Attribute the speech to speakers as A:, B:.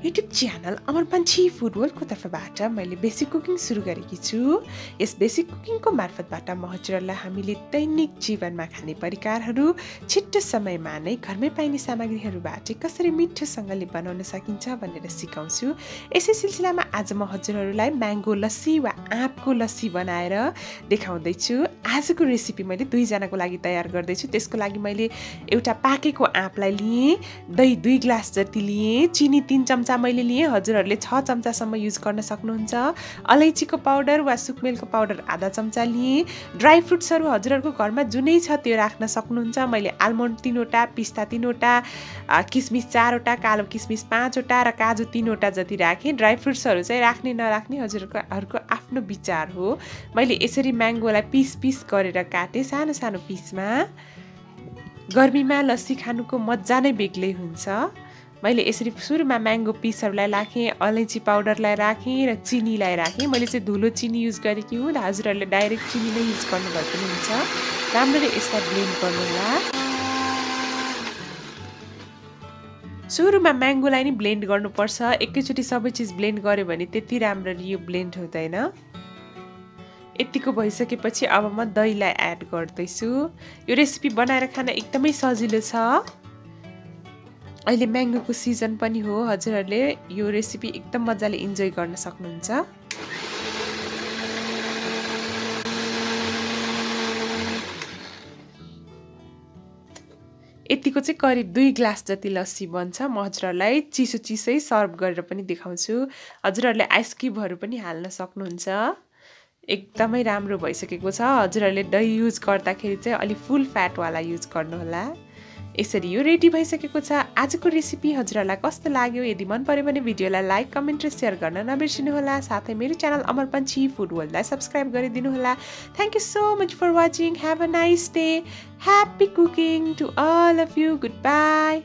A: YouTube channel Amar Panchhi food वर्ल्डको तर्फबाट मैले बेसिक कुकिङ सुरु गरेकी छु। यस बेसिक कुकिङको मार्फतबाट म हजुरहरूलाई हामीले दैनिक जीवनमा खाने परिकारहरू छिट्टो समयमा नै घरमै पाइने सामग्रीहरूबाट कसरी मिठोसँगले बनाउन सकिन्छ भनेर सिकाउँछु। यसै सिलसिलामा आज म हजुरहरूलाई म्याङ्गो लस्सी वा आँपको लस्सी बनाएर देखाउँदैछु। आजको रेसिपी मैले 2 जनाको लागि तयार गर्दैछु। त्यसको लागि मैले एउटा पाकेको आँपलाई लिएँ, दही 2 ग्लास जति लिएँ, चिनी 3 चम्चा मैले लिए, हजुरहरूले 6 चम्चासम्म युज गर्न सक्नुहुन्छ। अलैँचीको पाउडर वा सुकमेलको पाउडर आधा चम्चा लिए। ड्राई फ्रुट्सहरू हजुरहरूको घरमा जुनै छ त्यो राख्न सक्नुहुन्छ। मैले आल्मन्ड 3 वटा, पिस्ता 3 वटा, किसमिस 4 वटा, कालो किसमिस 5 वटा र काजु 3 वटा जति राखेँ। ड्राई फ्रुट्सहरू चाहिँ राख्ने नराख्ने हजुरहरूको आफ्नो विचार हो। मैले यसरी म्याङ्गोलाई पिस पिस गरेर काटेँ, सानो सानो पिसमा। गर्मीमा लस्सी खानुको मजा नै बेग्लै हुन्छ। मैले यसरी सुरुमा म्याङ्गो पिसहरूलाई राखेँ, अलैँची पाउडरलाई राखेँ र चिनीलाई राखेँ। मैले चाहिँ धुलो चिनी युज गरेकी हुँ, हजुरहरूले डाइरेक्ट चिनी नै युज गर्नुभएको पनि हुन्छ। राम्ररी यसलाई ब्लेन्ड गर्नुहोला। सुरुमा म्याङ्गोलाई नै ब्लेन्ड गर्नुपर्छ। एकैचोटि सबै चिज ब्लेन्ड गर्यो भने त्यति राम्ररी यो ब्लेन्ड हुँदैन। यतिको भइसकेपछि अब म दहीलाई एड गर्दैछु। यो रेसिपी बनाएर खान एकदमै सजिलो छ। अहिले म्याङ्गोको सिजन पनि हो, हजुरहरूले यो रेसिपी एकदम मजाले इन्जोय गर्न सक्नुहुन्छ। यतिको चाहिँ करिब 2 ग्लास जति लस्सी बन्छ। म हजुरहरूलाई चिसो चिसै सर्भ गरेर पनि देखाउँछु। हजुरहरूले आइस क्युबहरू पनि हाल्न सक्नुहुन्छ। एकदमै राम्रो भइसकेको छ। हजुरहरूले दही युज गर्दाखेरि चाहिँ अलि फुल फ्याटवाला युज गर्नुहोला। यसरी यो रेडी भइसकेको छ। आजको रेसिपी हजुरहरूलाई कस्तो लाग्यो? यदि मन पर्यो भने भिडियोलाई लाइक, कमेन्ट र सेयर गर्न नबिर्सिनुहोला। साथै मेरो च्यानल अमर पंछी फूड वर्ल्डलाई सब्स्क्राइब गरिदिनुहोला। Thank you so much for watching. Have a nice day. Happy cooking to all of you. Good by.